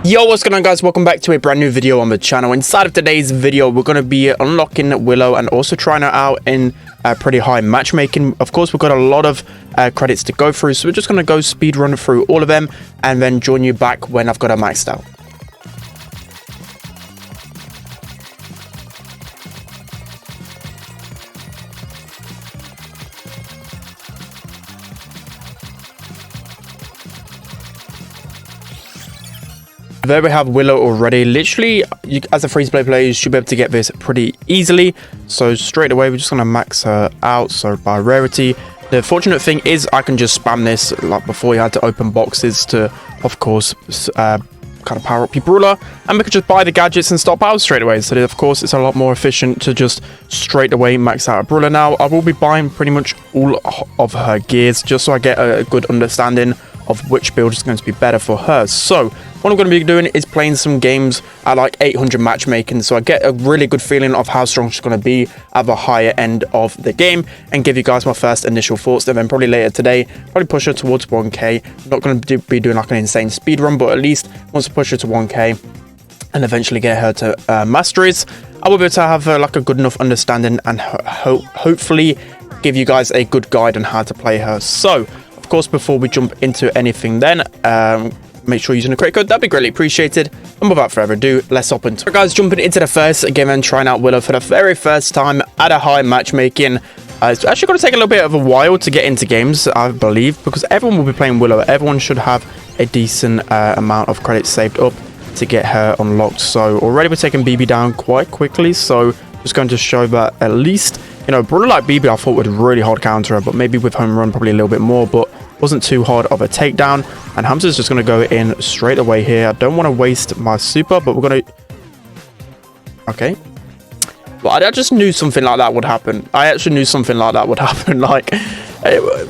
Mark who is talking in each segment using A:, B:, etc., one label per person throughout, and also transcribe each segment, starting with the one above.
A: Yo, what's going on, guys? Welcome back to a brand new video on the channel. Inside of today's video, we're going to be unlocking Willow and also trying her out in pretty high matchmaking. Of course, we've got a lot of credits to go through, so we're just going to go speed run through all of them and then join you back when I've got her maxed out. There we have Willow already. Literally, as a free-to-play player, you should be able to get this pretty easily. So straight away, we're just going to max her out. So by rarity, the fortunate thing is I can just spam this like before you had to open boxes to, of course, kind of power up your brawler. And we could just buy the gadgets and stop out straight away. So of course, it's a lot more efficient to just straight away max out a brawler. Now, I will be buying pretty much all of her gears just so I get a good understanding of which build is going to be better for her. So what I'm going to be doing is playing some games at like 800 matchmaking, so I get a really good feeling of how strong she's going to be at the higher end of the game and give you guys my first initial thoughts. And then probably later today, probably push her towards 1k. I'm not going to be doing like an insane speed run, but at least once I push her to 1k and eventually get her to masteries, I will be able to have like a good enough understanding and hopefully give you guys a good guide on how to play her. So of course, before we jump into anything then, make sure you're using a credit code. That'd be greatly appreciated. And without further ado, let's hop into it. Guys, jumping into the first game and trying out Willow for the very first time at a high matchmaking. It's actually going to take a little bit of a while to get into games, I believe, because everyone will be playing Willow. Everyone should have a decent amount of credits saved up to get her unlocked. So already we're taking BB down quite quickly. So just going to show that at least, you know, a brawler like BB I thought would really hard counter her, but maybe with home run probably a little bit more, but wasn't too hard of a takedown. And Hamza's just going to go in straight away here. I don't want to waste my super, but we're going to... Okay. Well, I just knew something like that would happen. I actually knew something like that would happen. Like,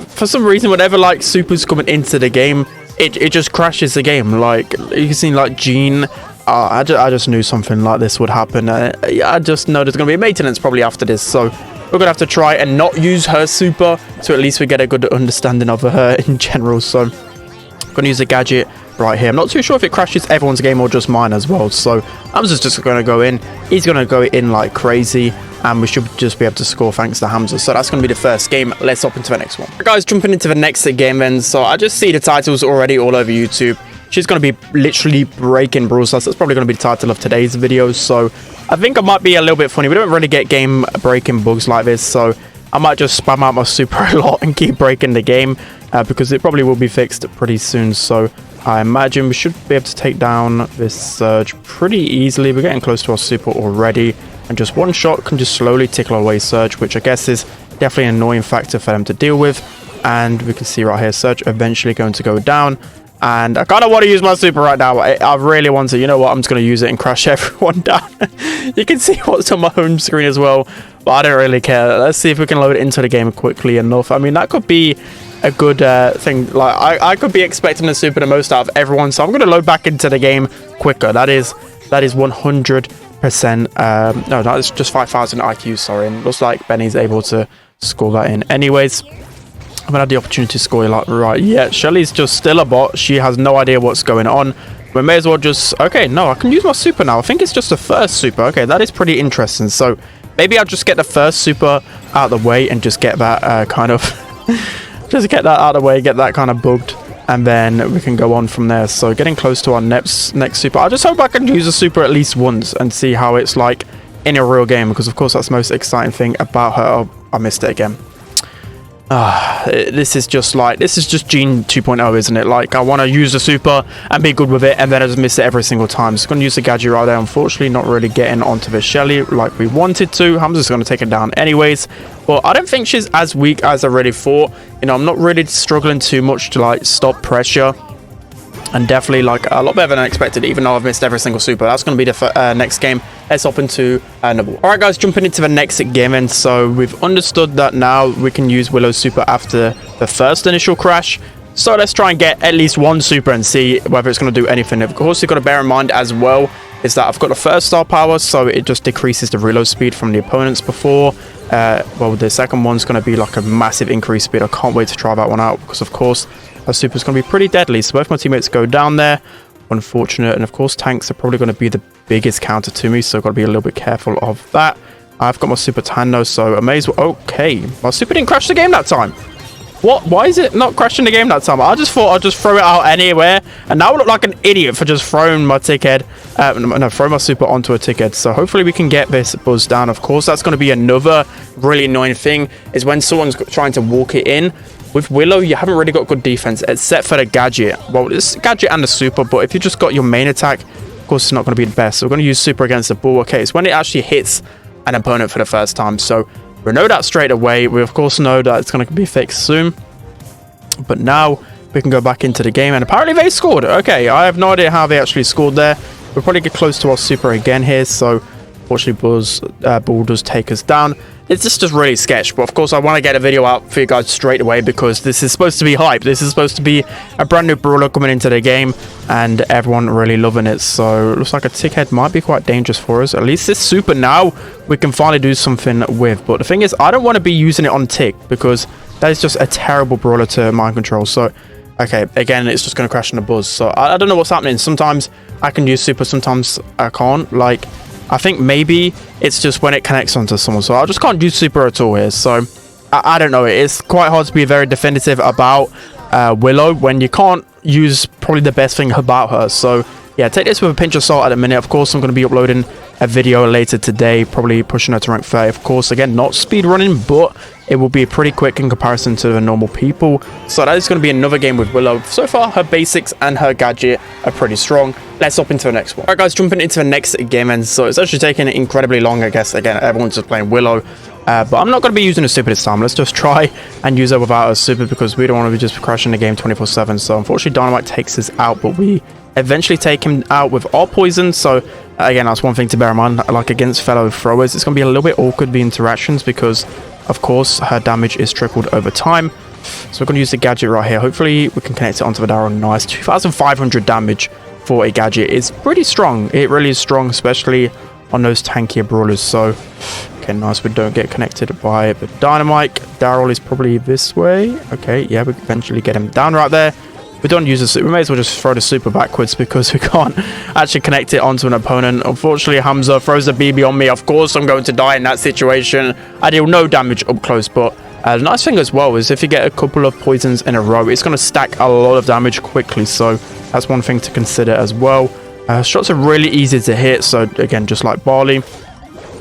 A: for some reason, whenever, like, supers coming into the game, it just crashes the game. Like, you can see, like, Jean... I just knew something like this would happen. I just know there's going to be a maintenance probably after this, so... We're going to have to try and not use her super, so at least we get a good understanding of her in general. So I'm going to use a gadget right here. I'm not too sure if it crashes everyone's game or just mine as well. So Hamza's just going to go in. He's going to go in like crazy, and we should just be able to score thanks to Hamza. So that's going to be the first game. Let's hop into the next one. Right, guys, jumping into the next game then. So I just see the titles already all over YouTube. She's going to be literally breaking Brawl Stars. That's probably going to be the title of today's video. So I think I might be a little bit funny. We don't really get game breaking bugs like this. So I might just spam out my super a lot and keep breaking the game because it probably will be fixed pretty soon. So I imagine we should be able to take down this Surge pretty easily. We're getting close to our super already. And just one shot can just slowly tickle away Surge, which I guess is definitely an annoying factor for them to deal with. And we can see right here, Surge eventually going to go down. And I kind of want to use my super right now. I really want to. You know what? I'm just going to use it and crash everyone down. You can see what's on my home screen as well. But I don't really care. Let's see if we can load it into the game quickly enough. I mean, that could be a good thing. Like, I could be expecting a super the most out of everyone. So I'm going to load back into the game quicker. That is 100%. No, that's just 5,000 IQ, sorry. And it looks like Benny's able to score that in. Anyways, I've had the opportunity to score like right. Yeah, Shelly's just still a bot. She has no idea what's going on. We may as well just... Okay, no, I can use my super now. I think it's just the first super. Okay, that is pretty interesting. So maybe I'll just get the first super out of the way and just get that kind of... just get that out of the way, get that kind of bugged. And then we can go on from there. So getting close to our next super. I just hope I can use a super at least once and see how it's like in a real game. Because, of course, that's the most exciting thing about her. Oh, I missed it again. This is just Jean 2.0, isn't it? Like, I want to use the super and be good with it, and then I just miss it every single time. So I'm going to use the gadget right there. Unfortunately, not really getting onto the Shelly like we wanted to. Hamza's going to take it down anyways. But I don't think she's as weak as I really thought. You know, I'm not really struggling too much to, like, stop pressure. And definitely, like, a lot better than I expected, even though I've missed every single super. That's going to be the next game. Let's hop into Nubble. All right, guys, jumping into the next game. And so we've understood that now we can use Willow's super after the first initial crash. So let's try and get at least one super and see whether it's going to do anything. Of course, you've got to bear in mind as well is that I've got the first star power, so it just decreases the reload speed from the opponents before. Well, the second one's going to be like a massive increased speed. I can't wait to try that one out because, of course, our super is going to be pretty deadly. So both my teammates go down there. unfortunate. And of course, tanks are probably going to be the biggest counter to me, so I've got to be a little bit careful of that. I've got my super tan though, so I may as well. Okay, my super didn't crash the game that time. What? Why is it not crashing the game that time? I just thought I'd just throw it out anywhere, and now I look like an idiot for just throwing my tickhead. No, throw my super onto a tickhead. So hopefully we can get this buzz down. Of course, that's going to be another really annoying thing, is when someone's trying to walk it in. With Willow, you haven't really got good defense, except for the Gadget. Well, it's Gadget and the super, but if you just got your main attack, of course, it's not going to be the best. So we're going to use super against the Bull. Okay, it's when it actually hits an opponent for the first time. So we know that straight away. We, of course, know that it's going to be fixed soon. But now we can go back into the game, and apparently they scored. Okay, I have no idea how they actually scored there. We'll probably get close to our super again here. So fortunately, Bull does take us down. It's just really sketch, but of course I want to get a video out for you guys straight away, because this is supposed to be hype. This is supposed to be a brand new brawler coming into the game, and everyone really loving it. So it looks like a tickhead might be quite dangerous for us. At least this super now we can finally do something with. But the thing is, I don't want to be using it on tick, because that is just a terrible brawler to mind control. So okay, again, it's just going to crash in the buzz. So I don't know what's happening. Sometimes I can use super, sometimes I can't. Like, I think maybe it's just when it connects onto someone. So I just can't use super at all here. So I don't know. It's quite hard to be very definitive about Willow when you can't use probably the best thing about her. So yeah, take this with a pinch of salt at the minute. Of course, I'm going to be uploading a video later today, probably pushing her to rank 30. Of course, again, not speed running, but it will be pretty quick in comparison to the normal people. So that is going to be another game with Willow. So far, her basics and her gadget are pretty strong. Let's hop into the next one. All right, guys, jumping into the next game. And so it's actually taking incredibly long, I guess. Again, everyone's just playing Willow. But I'm not going to be using a super this time. Let's just try and use her without a super, because we don't want to be just crashing the game 24/7. So unfortunately, Dynamite takes us out, but we eventually take him out with our poison. So again, that's one thing to bear in mind. Like against fellow throwers, it's going to be a little bit awkward, the interactions, because of course her damage is trickled over time. So we're going to use the Gadget right here. Hopefully we can connect it onto the Darrow. Nice. 2,500 damage for a Gadget is pretty strong. It really is strong, especially on those tankier brawlers. So okay, nice. We don't get connected by the Dynamite. Darrow is probably this way. Okay, yeah, we eventually get him down right there. We don't use the super. We may as well just throw the super backwards, because we can't actually connect it onto an opponent. Unfortunately, Hamza throws a BB on me. Of course, I'm going to die in that situation. I deal no damage up close, but the nice thing as well is if you get a couple of poisons in a row, it's going to stack a lot of damage quickly. So that's one thing to consider as well. Shots are really easy to hit. So again, just like Barley.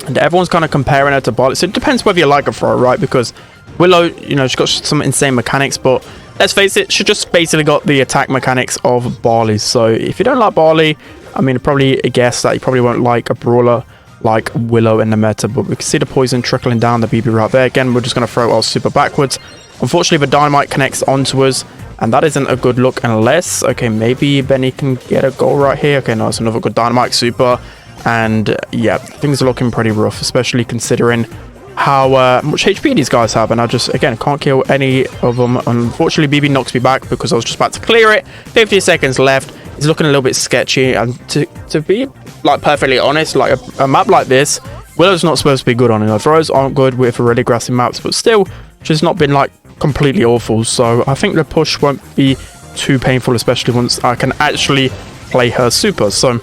A: And everyone's kind of comparing her to Barley. So it depends whether you like her for it, right? Because Willow, you know, she's got some insane mechanics, but let's face it, she just basically got the attack mechanics of Barley. So if you don't like Barley, I mean, probably a guess that you probably won't like a brawler like Willow in the meta. But we can see the poison trickling down the BB right there. Again, we're just going to throw our super backwards. Unfortunately, the Dynamite connects onto us, and that isn't a good look unless, okay, maybe Benny can get a goal right here. Okay, no, it's another good Dynamite super. And yeah, things are looking pretty rough, especially considering how much HP these guys have, and I just, again, can't kill any of them. Unfortunately, BB knocks me back because I was just about to clear it. 50 seconds left. It's looking a little bit sketchy, and to be like perfectly honest, like a map like this, Willow's not supposed to be good on it. Her throws aren't good with really grassy maps, but still, she's not been like completely awful. So I think the push won't be too painful, especially once I can actually play her super. So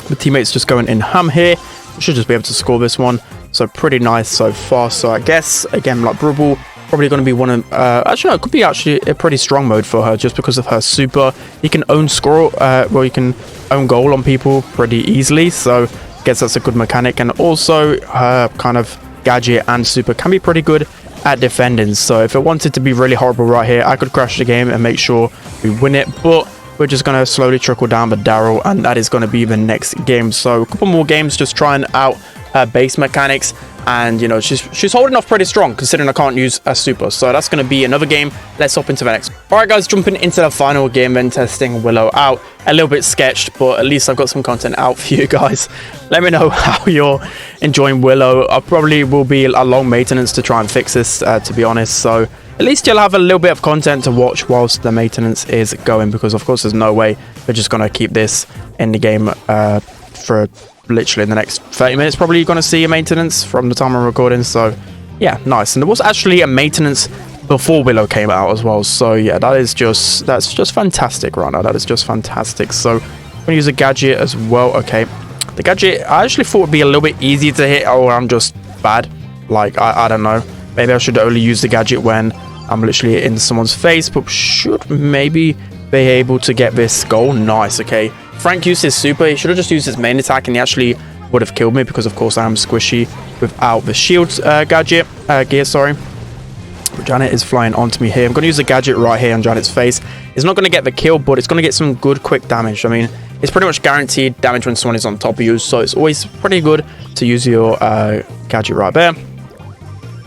A: the teammates just going in ham here. We should just be able to score this one. So pretty nice so far. So I guess, again, like Brawl, probably going to be one of... actually, no, it could be actually a pretty strong mode for her just because of her super. You can own score... well, you can own goal on people pretty easily. So I guess that's a good mechanic. And also, her kind of Gadget and super can be pretty good at defending. So if it wanted to be really horrible right here, I could crash the game and make sure we win it. But we're just going to slowly trickle down the Darrow, and that is going to be the next game. So a couple more games just trying out her base mechanics, and you know, she's holding off pretty strong considering I can't use a super. So that's going to be another game. Let's hop into the next. All right, guys, jumping into the final game and testing Willow out. A little bit sketched, but at least I've got some content out for you guys. Let me know how you're enjoying Willow. I probably will be a long maintenance to try and fix this, to be honest. So at least you'll have a little bit of content to watch whilst the maintenance is going, because of course there's no way we're just going to keep this in the game for literally in the next 30 minutes. Probably going to see a maintenance from the time I'm recording. So yeah, nice. And there was actually a maintenance before Willow came out as well. So yeah, that's just fantastic right now. That is just fantastic. So I'm gonna use a gadget as well. Okay, the gadget I actually thought would be a little bit easy to hit, or I'm just bad. Like I don't know. Maybe I should only use the gadget when I'm literally in someone's face, but should maybe be able to get this goal. Nice. Okay, Frank used his super. He should have just used his main attack, and he actually would have killed me because of course I am squishy without the shield gadget gear. Sorry. Janet is flying onto me here. I'm going to use a gadget right here on Janet's face. It's not going to get the kill, but it's going to get some good quick damage. I mean, it's pretty much guaranteed damage when someone is on top of you, so it's always pretty good to use your gadget right there.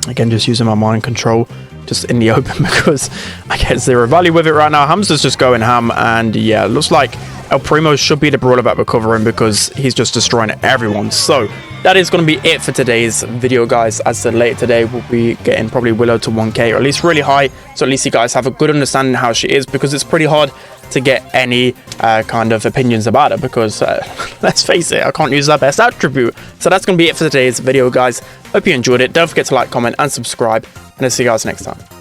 A: Again, just using my mind control just in the open because I get zero value with it right now. Hamza's just going ham, and yeah, looks like El Primo should be the brawler that we're covering because he's just destroying everyone. So that is going to be it for today's video, guys. As I said, later today we'll be getting probably Willow to 1k, or at least really high, so at least you guys have a good understanding how she is, because it's pretty hard to get any kind of opinions about her because let's face it, I can't use her best attribute. So that's going to be it for today's video, guys. Hope you enjoyed it. Don't forget to like, comment and subscribe, and I'll see you guys next time.